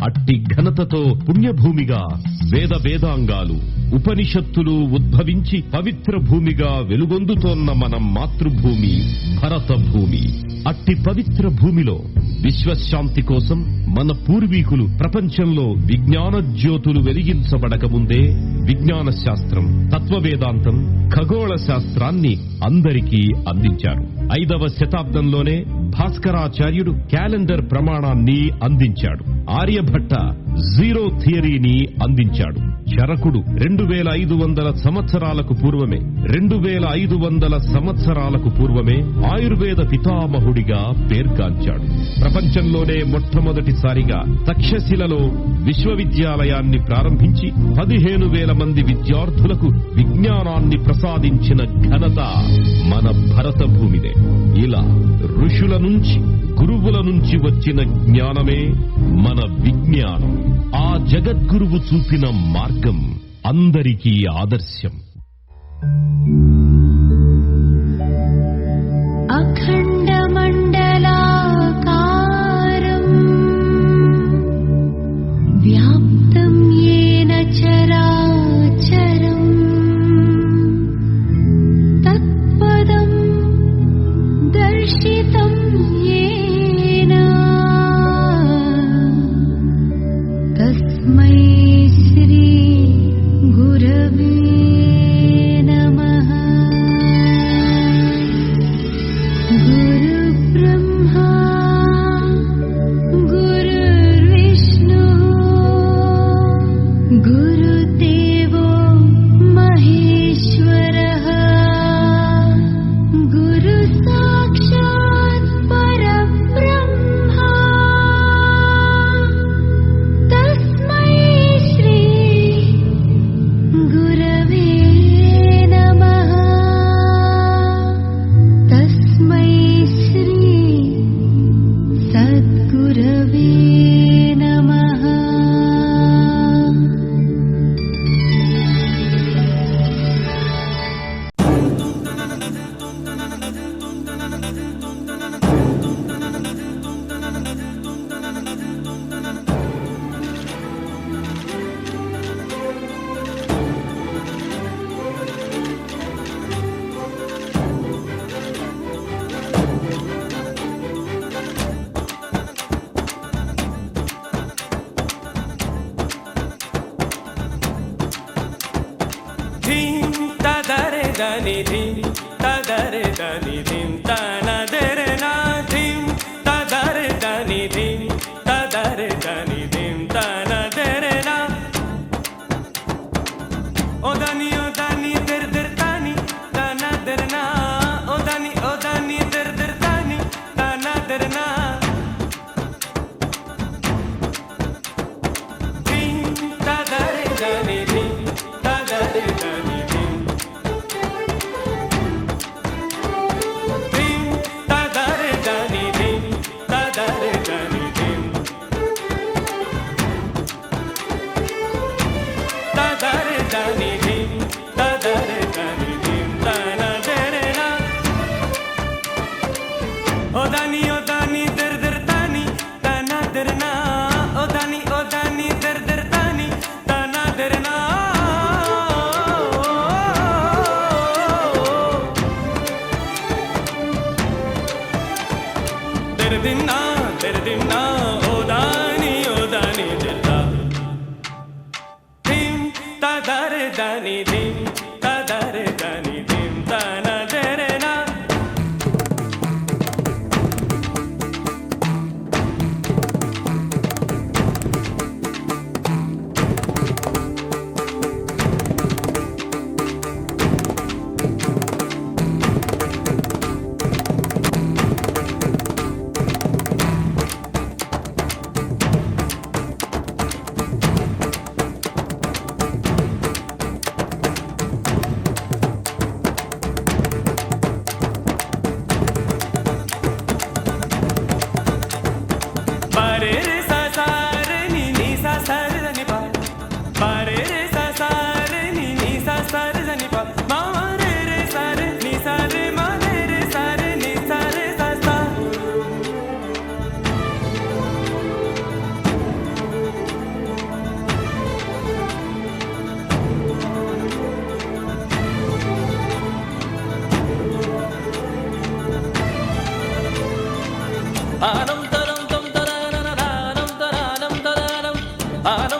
అట్టి ఘనతతో పుణ్యభూమిగా వేద వేదాంగాలు ఉపనిషత్తులు ఉద్భవించి పవిత్ర భూమిగా వెలుగొందుతోన్న మన మాతృభూమి భరత భూమి. అట్టి పవిత్ర భూమిలో విశ్వశాంతి కోసం మన పూర్వీకులు ప్రపంచంలో విజ్ఞాన జ్యోతులు వెలిగించబడకముందే విజ్ఞాన శాస్త్రం, తత్వవేదాంతం, ఖగోళ శాస్త్రాన్ని అందరికీ అందించారు. 5వ శతాబ్దంలోనే భాస్కరాచార్యుడు క్యాలెండర్ ప్రమాణాన్ని అందించాడు. ఆర్యభట్ట జీరో థియరీని అందించాడు. చరకుడు 2500 సంవత్సరాలకు పూర్వమే 2500 సంవత్సరాలకు పూర్వమే ఆయుర్వేద పితామహుడిగా పేర్గాంచాడు. ప్రపంచంలోనే మొట్టమొదటిసారిగా తక్షశిలలో విశ్వవిద్యాలయాన్ని ప్రారంభించి 15,000 మంది విద్యార్థులకు విజ్ఞానాన్ని ప్రసాదించిన ఘనత మన భరత భూమిదే. ఇలా ఋషుల నుంచి, గురువుల నుంచి వచ్చిన జ్ఞానమే మన విజ్ఞానం. ఆ జగద్గురువు చూపిన మార్గం అందరికీ ఆదర్శం. అఖండ మండలాకారం వ్యాప్తం యేన చరాచరం తత్పదం దర్శితం యేన తస్మై శ్రీ గురవే నమః. గురుబ్రహ్మా గురుర్విష్ణుః గురుదేవో మహేశ్వరః గురు సాక్షాత్ పరబ్రహ్మ తస్మై శ్రీ గురవే నమః. తస్మై శ్రీ సద్గురవే నమః. ధీం తదరే దని ధీం తదరే దని ధీం తనదరే నా ధీం తదరే దని ధీం తదరే దని ధీం తనదరే నా ఓ దని దర్ దర్ తాని తనదరే నా ఓ దని దర్ దర్ తాని తనదరే నా ధీం తదరే దని ధీం తదరే దని ధీం ధీం తదరే దని ధీం తదరే దని ధీం తదరే దని ధీం తదరే దని ధీం తనదరే నా ఓ దని దర్ దర్ తాని తనదరే నా ఓ దని దర్ దర్ తాని తనదరే నా తెరదిన్నా ఓ దాని దిల్లా ధీం తదరే దని ధీం తదరే దని ధీం తనదరే నా ఆనం